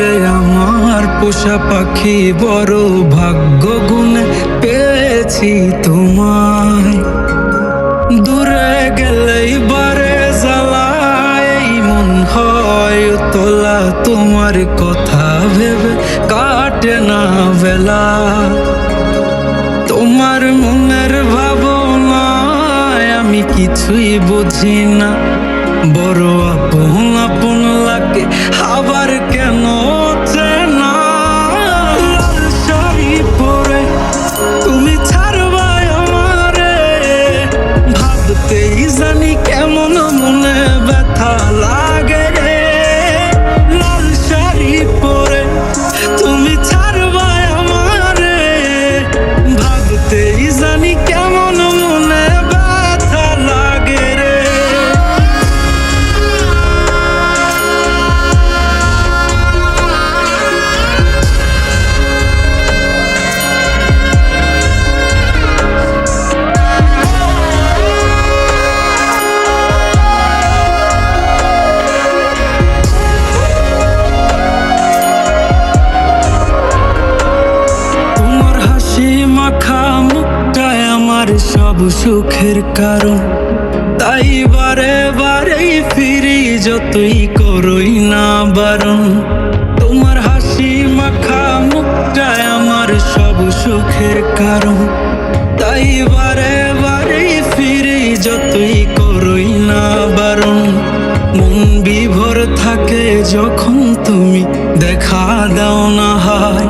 ওরে আমার পোষা পাখি, বড় ভাগ্য গুণে পেয়েছি তোমায়। দূরে গেলেই বারে জ্বালায়, মন হয় তোলা তোমার কথা ভেবে কাটে না বেলা। তোমার মনের ভাবনায় আমি কিছুই বুঝি না, বড় আপন আপন লাগে আবার কেন চেনা। লাল শাড়ি পরে তুমি ছাড়বাই আমারে, ভাবতেই জানি কেমন মনে ব্যথা লাগে রে। লাল শাড়ি পরে তুমি ছাড়বাই আমারে, ভাবতেই জানি কেমন মনে ব্যথা লাগে রে। তোমার হাসি মাখা মুখটায় আমার সব সুখের কারণ, তাই বারে বারেই ফিরি যতই করই না বারণ। তোমার হাসি মাখা মুখটায় আমার সব সুখের কারণ, তাই বারে বারেই ফিরি যতই করই না বারণ। মন বিভোর থাকে যখন তুমি দেখা দাও না হায়,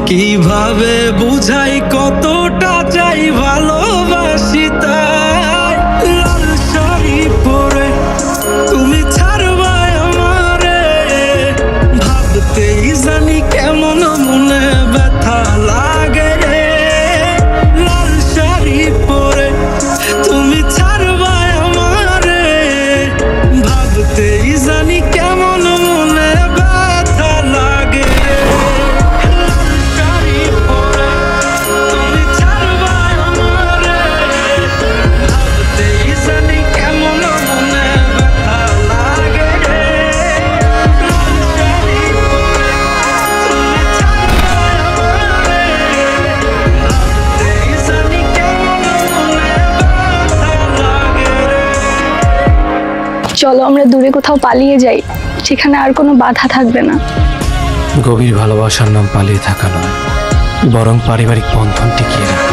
কিভাবে বুঝাই কতটা চাই ভালোবাসি তাই। লাল শাড়ি পরে তুমি ছাড়বাই আমারে, ভাবতেই জানি কেমন মনে ব্যথা লাগে রে। লাল শাড়ি পরে তুমি ছাড়বাই আমারে, ভাবতেই জানি কেমন মনে ব্যথা লাগে রে। লাল শাড়ি পরে তুমি ছাড়বাই আমারে, ভাবতেই জানি কেমন মনে ব্যথা লাগে রে। লাল শাড়ি পরে তুমি ছাড়বাই আমারে, ভাবতেই জানি কেমন মনে ব্যথা লাগে রে। চলো আমরা দূরে কোথাও পালিয়ে যাই, সেখানে আর কোনো বাধা থাকবে না। গভীর ভালোবাসার নাম পালিয়ে থাকা নয়, বরং পারিবারিক বন্ধন টিকিয়ে রাখা।